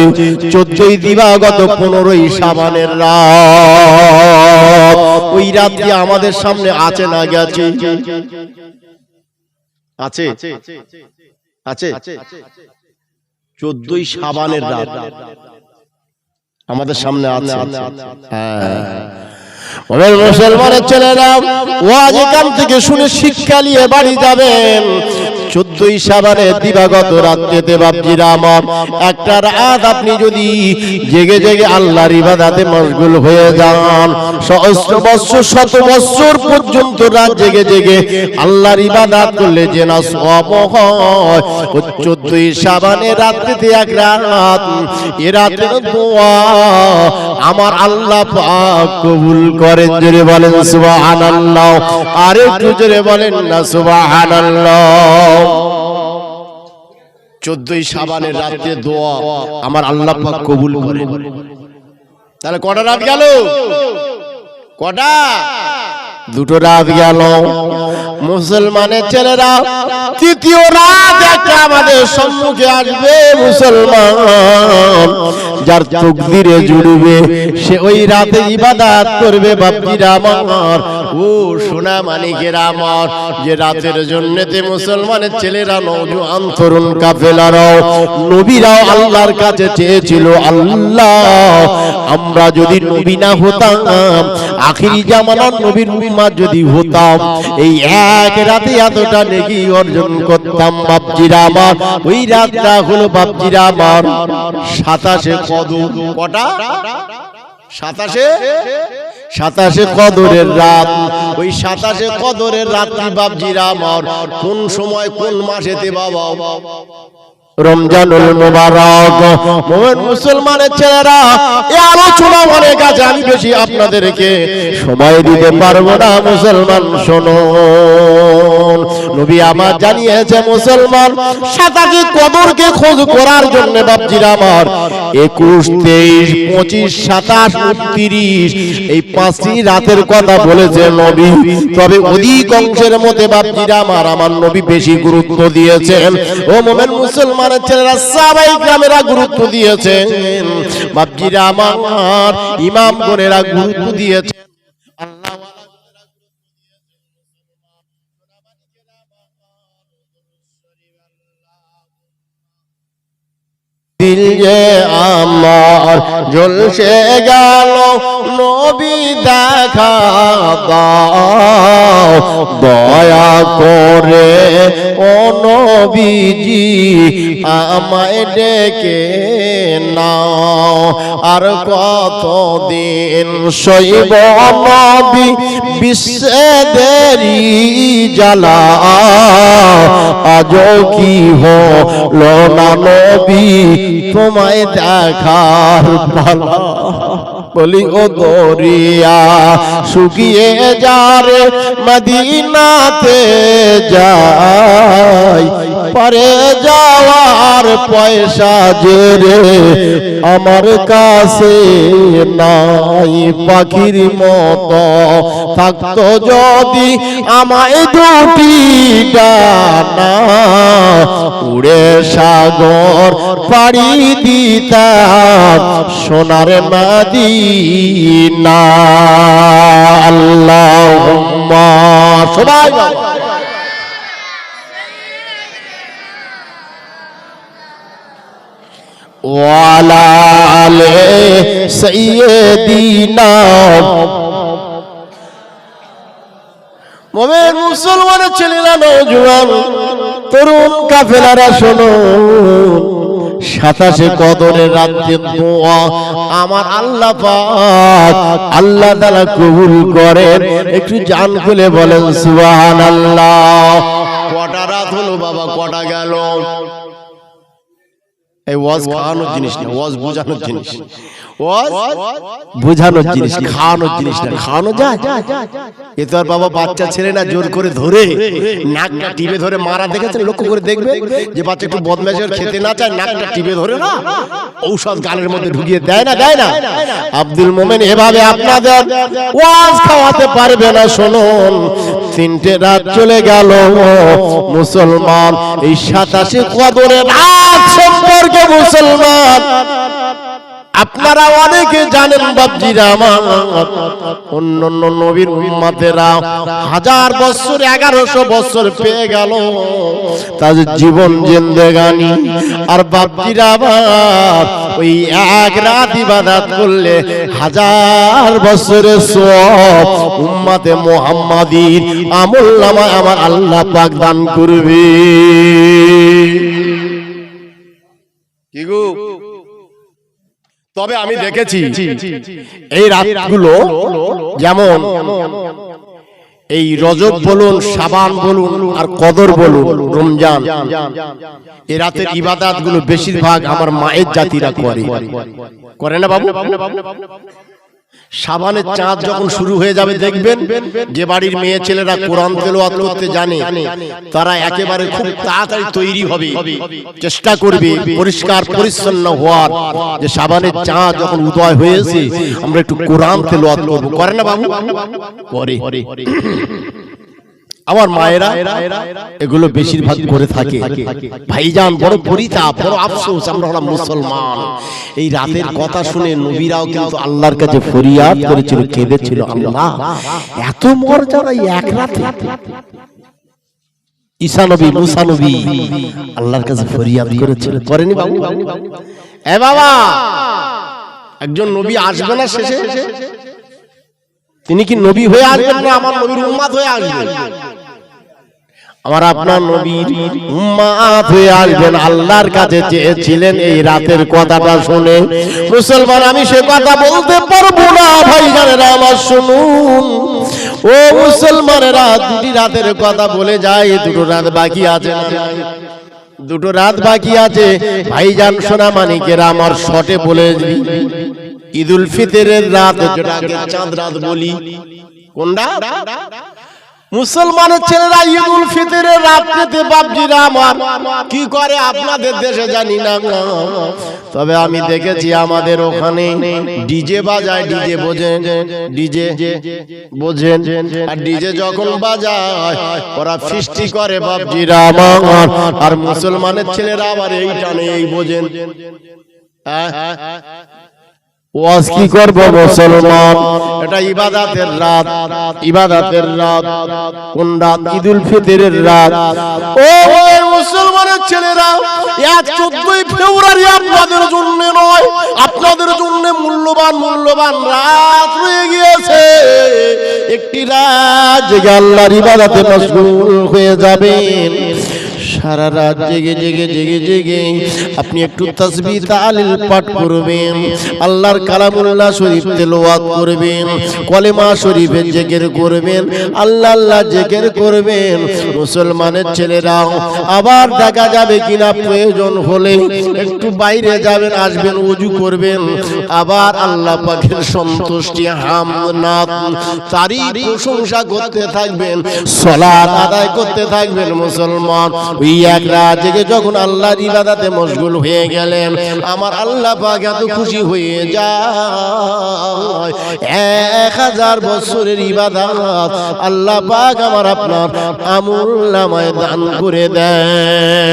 14ই দিবাগত 15ই শাবানের রাত। ওই রাত্রি আমাদের সামনে আছে না গেছে? আছে আছে 14ই শাবানের রাত আমাদের সামনে আছে। মুসলমানের ছেলেরা ওয়াজ এখান থেকে শুনে শিক্ষা নিয়ে বাড়ি যাবেন। 14ই শাবানের দিবাগত রাত্রিতে বাপজিরা আমার একটা রাত আপনি যদি জেগে জেগে আল্লাহর ইবাদতে মশগুল হয়ে যান, সহস্র বৎসর শত বৎসর পর্যন্ত রাত জেগে জেগে আল্লাহর ইবাদত করলে যে না সওয়াব হয়, 14ই শাবানের রাত্রিতে এক রাত, এ রাতের দোয়া আমার আল্লাহ পাক কবুল করেন। জোরে বলেন সুবহানাল্লাহ, আর একটু জোরে বলেন না সুবহানাল্লাহ। 14ই শাবানের রাতে দোয়া আমার আল্লাহ পাক কবুল করেন। তাহলে কটা রাত গেল? কটা? দুটো রাত গেল। মুসলমানের ছেলেরা তৃতীয় রাত একটা আমাদের সম্মুখে আসবে। মুসলমান যার তকদিরে জুড়বে সে ওই রাতে ইবাদত করবে। বাপজিরা আমার, ও সোনা মানিকেরা আমার, যে রাতের জন্যতে মুসলমানের ছেলেরা, নওজোয়ান তরুণ কাফেলারাও, নবীরাও আল্লাহর কাছে চেয়েছিল, আল্লাহ আমরা যদি নবী না হতাম, আখিরি জামানার নবীর উম্মত যদি হতাম, এই এক রাতে এতটা নেকি অর্জন করতাম। বাপজিরা আমার, ওই রাতটা হলো বাপজিরা আমার 27শে কদর। কটা? 27শে কদরের রাত। ওই 27শে কদরের রাত্রি বাপজিরা আমার কোন সময় কোন মাসেতে বাবা? রমজানুল মুবারক। মুমিন মুসলমানের ছেলেরা, এই আলোচনা অনেক আছে, আমি বেশি আপনাদেরকে সময় দিতে পারবো না। মুসলমান শুনুন, নবী আমার জানিয়েছে মুসলমান 27 কদরকে খোঁজ করার জন্য বাপজিরা আমার 21, 23, 25, 27, 29 এই 5টি রাতের কথা বলেছে নবী। তবে অধিকাংশের মধ্যে বাপজিরা আমার নবী বেশি গুরুত্ব দিয়েছেন। ও মুমিন মুসলমান ছেলেরা, সাহাবায়ে কেরামেরা গুরুত্ব দিয়েছেন, বাপজিরা আমার ইমাম গণেরা গুরুত্ব দিয়েছেন, দিল যে আমার জ্বলসে গেল, নবী দেখা দাও দয়া করে, ও নবীজি আমায় ডেকে নাও। আর কতদিন সইব নবী বিচ্ছেদেরই জ্বালা, আজও কি হলো না নবী তোমায় দেখার পালা। বলি ও দরিয়া শুকিয়ে যারে মদিনাতে যাই, পরে যাওয়ার পয়সা যে রে আমার কাছে নাই। পাখির মতো থাকতো যদি আমায় দুটি ডানা, উড়ে সাগর পাড়ি দিতাম সোনার মদিনা। আল্লাহুম্মা সবাই ওয়ালা আলে সাইয়্যিদিনা। মুমিন মুসলমানের ছেলেরা, নওজোয়ান তরুণ কাফেলারা শোনো, 27শে কদরের রাতে দোয়া আমার আল্লাহ পাক আল্লাহ তাআলা কবুল করেন। একটু জান খুলে বলেন সুবহানাল্লাহ। কটা রাত হলো বাবা? কটা গেল? এই ওয়াজ খাওয়ানোর জিনিস না, ওয়াজ বোঝানোর জিনিস। ওয়াজ বোঝানোর জিনিস, খাওয়ানোর জিনিস না। খাওয়ানো যায়? এ তো আর বাবা বাচ্চা ছেলে না, জোর করে ধরে নাকটা টিপে ধরে মারা। দেখেছেন? লক্ষ্য করে দেখবে যে বাচ্চা একটু বদমাইশ খেতে না চায়, নাকটা টিপে ধরে না ঔষধ গালের মধ্যে ঢুকিয়ে দেয় না, দেয় না? আব্দুল মোমেন এভাবে আপনাদের ওয়াজ খাওয়াতে পারবে না। শুনুন, 3টে রাত চলে গেল মুসলমান। এই 27শে কদরের রাত সম্পর্কে মুসলমান আপনারা অনেকে জানেন বাপজিরা আমার, অন্যান্য নবীর উম্মতেরা 1000 বছর 1100 বছর পেয়ে গেল তাদের জীবন জিন্দেগানি, আর বাপজিরা আমার ওই এক রাত ইবাদত করলে 1000 বছরের সওয়াব উম্মতে মুহাম্মাদীর আমলনামায় আমার আল্লাহ পাক দান করবে। কি গো, তবে আমি দেখেছি এই রাতগুলো যেমন এই রজব বলুন, শাবান বলুন, আর কদর বলুন, রমজান, এই রাতের ইবাদত গুলো বেশিরভাগ আমার মায়ের জাতিরা করে না বাবু। শাবানের চাঁদ যখন শুরু হয়ে যাবে দেখবেন যে বাড়ির মেয়ে ছেলেরা কোরআন তেলাওয়াত করতে জানে তারা একেবারে খুব তাড়াতাড়ি তৈরি হবে, চেষ্টা করবে পরিষ্কার পরিচ্ছন্ন হওয়ার, যে শাবানের চাঁদ যখন উদয় হয়েছে আমরা একটু কোরআন তেলাওয়াত করব। করে না বাবু? করে। আমার মায়েরা এগুলো বেশিরভাগ করে থাকে। ভাইজান, বড় পরিতাপ, বড় আফসোস, আমরা হলাম মুসলমান। এই রাতের কথা শুনে নবীরাও কিন্তু আল্লাহর কাছে ফরিয়াদ করেছিল, কেঁদেছিল, আল্লাহ এত মর্যাদা এক রাতে। ঈসা নবী, মুসা নবী আল্লাহর কাছে ফরিয়াদ করেছিল, করেনি বাবু? এ বাবা, একজন নবী আসবে না শেষে? তিনি কি নবী হয়ে আসবেন না আমার নবীর উম্মত হয়ে আসবেন? আমার আপনার নবীর উম্মত হয়ে আসবেন। আল্লাহর কাছে চেয়েছিলেন এই রাতের কথাটা শুনে। মুসলমান, আমি সে কথা বলতে পারবো না ভাইজানেরা আমার শুনুন। ও মুসলমানেরা, দুটি রাতের কথা বলে যায়, দুটো রাত বাকি আছে, দুটো রাত বাকি আছে ভাইজান সোনা মানিকেরা আমার শর্টে বলে ঈদুল ফিতরের রাত, যেটাকে চাঁদ রাত বলি। কোনটা? মুসলমানের ছেলেরা ঈদুল ফিতরের রাত্রিতে বাপজিরা আমার কি করে আপনাদের দেশে জানি না, তবে আমি দেখেছি আমাদের ওখানে ডিজে বাজায়। ডিজে বোঝেন? ডিজে বোঝেন? আর ডিজে যখন বাজায় ওরা ফিস্টি করে বাপজিরা আমার, আর মুসলমানের ছেলেরা আবার এই টানে, এই বোঝেন? ওয়াজ কি করব মুসলমান? এটা ইবাদতের রাত, ইবাদতের রাত। কোন রাত? ঈদুল ফিতরের রাত। ও মুসলমানের ছেলেরা, আজ 14 ফেব্রুয়ারি আপনাদের জন্য নয়, আপনাদের জন্য মূল্যবান মূল্যবান রাত রয়ে গিয়েছে। একটি রাত জেগে আল্লাহর ইবাদতে মশগুল হয়ে যাবেন। সারা রাত জেগে জেগে জেগে জেগে আপনি একটু তাসবিহ তাহলিল পাঠ করবেন, আল্লাহর কালামুল্লাহ শরীফ তেলাওয়াত করবেন, কলেমা শরীফের জিকির করবেন, আল্লাহ আল্লাহ জিকির করবেন। মুসলমানের ছেলেরা আবার দেখা যাবে কিনা প্রয়োজন হলে একটু বাইরে যাবেন, আসবেন, ওযু করবেন, আবার আল্লাহ পাকের সন্তুষ্টি হামদ নাত তারিফ প্রশংসা করতে থাকবেন, সালাত আদায় করতে থাকবেন। মুসলমান, ওই এক রাত জেগে যখন আল্লাহর ইবাদতে মশগুল হয়ে গেলেন, আমার আল্লাহ পাক এত খুশি হয়ে যায় 1000 বছরের ইবাদত আল্লাহ পাক আমার আপনার আমলনামায় দান করে দেন।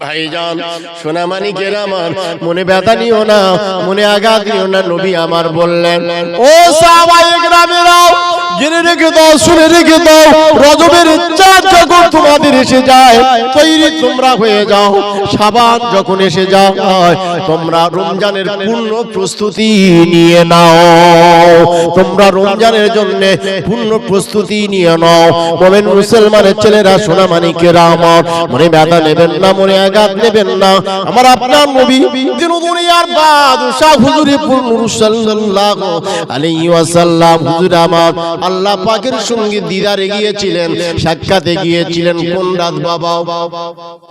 ভাইজান সোনা মানিকের আমার, মনে ব্যথা নিও না, মনে আঘাত নিও না। নবী আমার বললেন, ও সাহাবায়ে কেরামেরা, জেনে রেখে দাও, শুনে রেখে দাও, রজবের চাঁদ যখন তোমাদের এসে যায় তৈরি তোমরা হয়ে যাও। শাবান যখন এসে যায় তোমরা রমজানের পূর্ণ প্রস্তুতি নিয়ে নাও, তোমরা রমজানের জন্য পূর্ণ প্রস্তুতি নিয়ে নাও। মোমেন মুসলমানের ছেলেরা, সোনা মানিকেরা আমার, মনে ব্যথা নেবেন না, মনে আঘাত নেবেন না। আমার আপনার নবী দিন দুনিয়ার বাদশাহ হুজুরে নূর সাল্লাল্লাহু আলাইহি ওয়াসাল্লাম হুজুর আমার আল্লাহ পাকের সঙ্গে দিদারে গিয়েছিলেন, সাক্ষাতে গিয়েছিলেন। কোন রাত বাবা?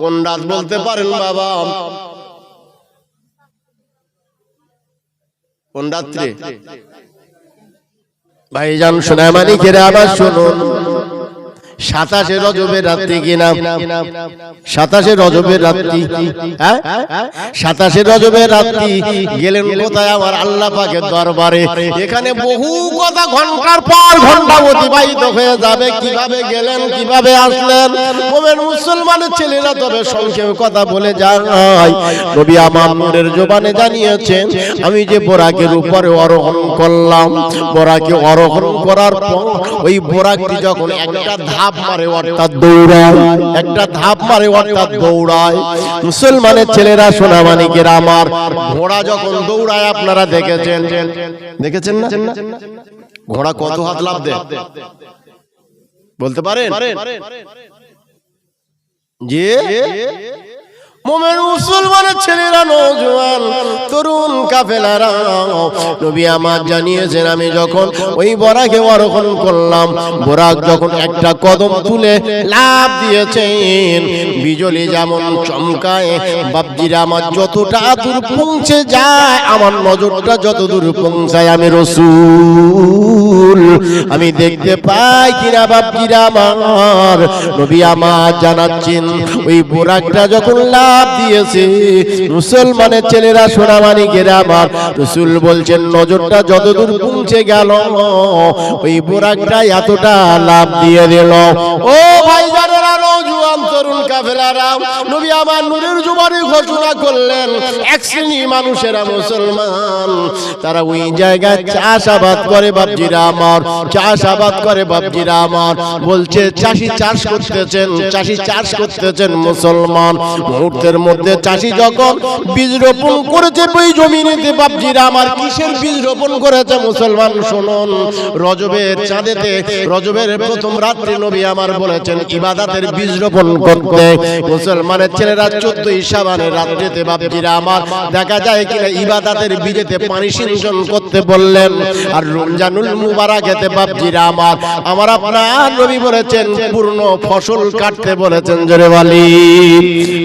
কোন রাত বলতে পারেন বাবা? কোন রাত্রে? ভাইজান সোনা মানিকেরা আবার শুনুন, 27 রজবের রাত্রি কিনা 27 রজবের রাত্রি, হ্যাঁ 27 রজবের রাত্রি গেলেন কোথায়? আমার আল্লাহ পাকের দরবারে। এখানে বহু কথা ঘন্টার পর ঘন্টা অতিবাহিত হয়ে যাবে। কিভাবে গেলেন, কিভাবে আসলেন, মুমিন মুসলমানের ছেলেরা তবে সংক্ষেপে কথা বলে যায়। নবী আমার নূরের জবানে জানিয়েছেন, আমি যে বোরাকের উপরে আরোহণ করলাম, বোরাকে আরোহণ করার পর ওই বোরাকটি যখন একটা ধাপ মারে অর্থাৎ দৌড়ায়, একটা ধাপ মারে অর্থাৎ দৌড়ায়, মুসলমানের ছেলেরা সোনামানিকের আমার, ঘোড়া যখন দৌড়ায় আপনারা দেখেছেন, দেখেছেন না? ঘোড়া কত হাত লাফ দেয় বলতে পারেন? যে মুমিন মুসলমানের ছেলেরা, নওজোয়ান তরুণ কাফেলারা, নবী আমার জানিয়েছেন, আমি যখন ওই বোরাকে আরোহণ করলাম, বোরাক যখন একটা কদম তুলে লাফ দিয়েছেন, বিজলি যেমন চমকায়, বাপজিরা আমার যতটা দূর পৌঁছে যায়, আমার নজরটা যত দূর পৌঁছায়, আমি রাসূল আমি দেখতে পাই কিনা বাপজিরা আমার। নবী আমার জানাচ্ছেন, ওই বোরাকটা যখন লাফ দিয়েছে, মুসলমানের ছেলেরা সোনামানিকেরা আমার, রাসূল বলছেন নজরটা যতদূর পৌঁছে গেল, ওই বোরাকটা এতটা লাভ দিয়ে দিল। ও ভাইজানেরা, নওজোয়ান তরুণ কাফেলারা, নবী আমার নূরের জবানে ঘোষণা করলেন, এক শ্রেণী মানুষেরা মুসলমান, তারা ওই জায়গায় চাষাবাদ করে বাপজিরা আমার, চাষাবাদ করে বাপজিরা আমার। বলছে চাষি চাষ করতেছেন, চাষি চাষ করতেছেন মুসলমান। মুহূর্তের মধ্যে চাষি যখন বীজ রোপণ করেছে ওই জমিনেতে বাপজিরা আমার, কিসের বীজ রোপণ করেছে মুসলমান শুনুন? রজবের চাঁদেতে, রজবের প্রথম রাত্রে নবী আমার বলেছেন ইবাদতের বীজ রোপণ করতে। মুসলমানের ছেলেরা 14 শাবানের রাত্রিতে বাপজিরা আমার দেখা যায় কিনা ইবাদতের বীজেতে পানি সিঞ্চন করতে বললেন। আর রমজানুল মুবারাকেতে বাপজিরা আমার, আমার আপনার নবী বলেছেন পূর্ণ ফসল কাটতে বলেছেন। জোরে বলি,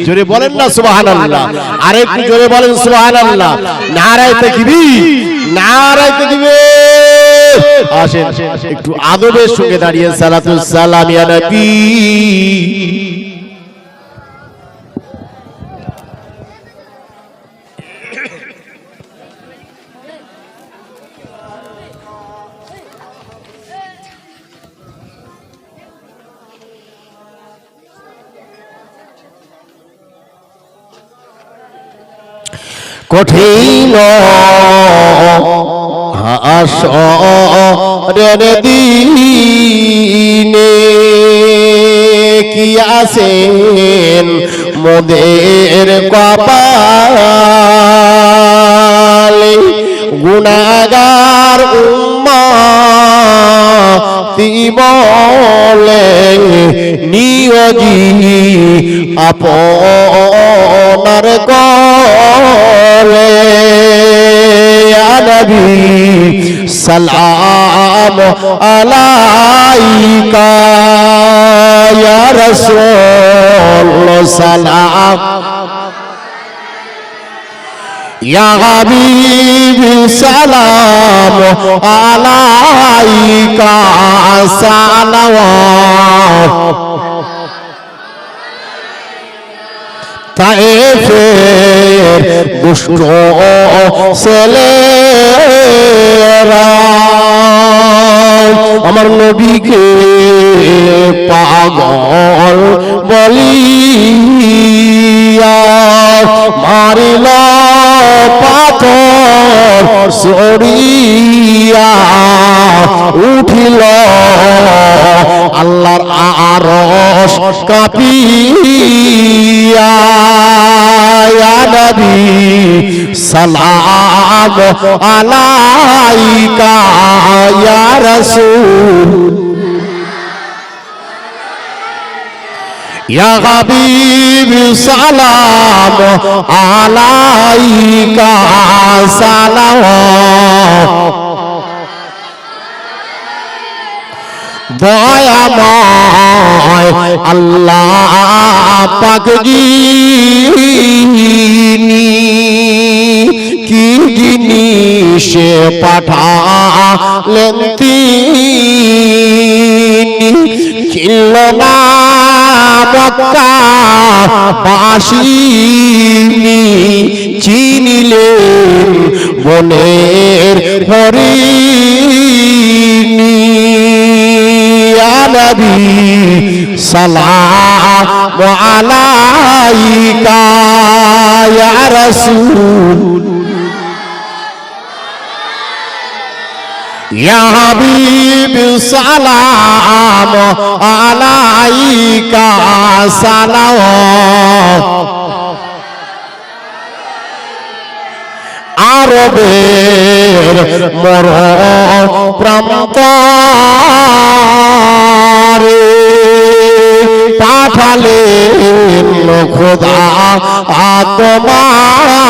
জোরে বলেন না সুবহানাল্লাহ। আর একটু জোরে বলেন সুবহানাল্লাহ। নারায়ে তাকবীর, নারায়ে তাকবীর। আসেন একটু আদবের সঙ্গে দাঁড়িয়ে সালাতুস সালাম ইয়া নবী। কঠিন হাসরের দিনে কি আছেন মোদের কপালে, গুনাহগার উম্মতি বলে নিয়োজি আপনার করে। ইয়া নবী সালাম আলাইকা, ইয়া রাসূল সালাম, ইয়া হাবিবি সালাম আলাইকা সালাওয়াত। তায়েফের দুষ্ট ছেলেরা আমার নবীকে পাগল বলিয়া মারিল পাথর সরিয়া, উঠিল আল্লাহর আরশ কাঁপিয়া। ইয়া নবী সালাম আলাইকা, ইয়া রাসূল, ইয়া হাবিবি সালাম আলাইকা সালাওয়াত। দয়াময় আল্লাহ পাক যিনি, কি জিনিসে পাঠালেন তিনি, চিনল না মক্কা বাসী, চিনিলেন বনের হরিণী। ইয়া নবী সালামু আলাইকা ইয়া রাসূল, ইয়া হাবিব সালামু আলাইকা সালাওয়াত। আরবের মরণ প্রান্তরে পাঠালেন খোদা তোমার।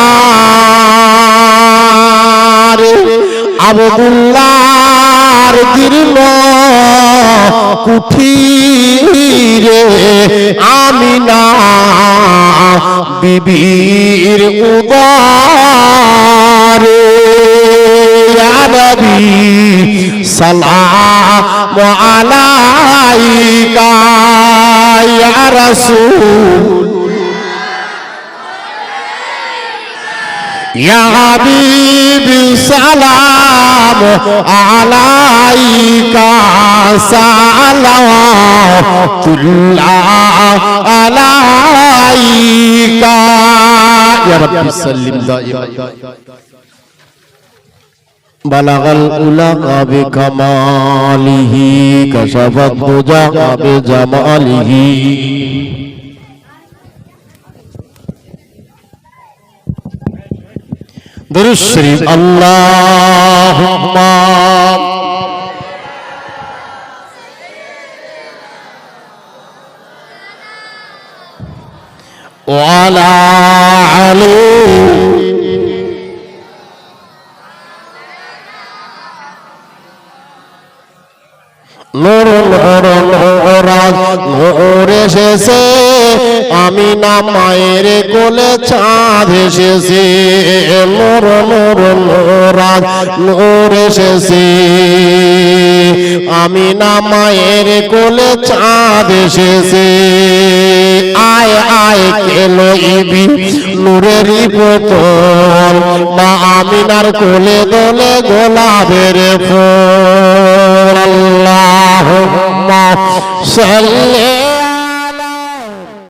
আব্দুল্লাহর দীর্ঘ কুঠিরে আমিনা বিবির উদরে। ইয়া নবী সালামু আলাইকা ইয়া রাসূল, ইয়া হাবিব সালামু আলাইকা সালাওয়াতুল্লাহ আলাইকা ইয়া রাব্বি সাল্লিম দাইমান। বালাগাল উলা বিকামালিহি কাশাফাত দুজা বিজামালিহি। দুরূদ শরীফ। আল্লাহুম্মা ওয়া আলা আলি নূর নূর নূরাজ নূর এসেছে, আমিনা মায়ের কোলে চাঁদ এসেছে। নূর নূর নূরাজ নূর এসেছে, আমিনা মায়ের কোলে চাঁদ এসেছে। আয় আয় কেলো ইবি নূরেরই বোতল, মা আমিনার কোলে দোলে গোলাপের ফুল। আল্লাহুম্মা সাল্লি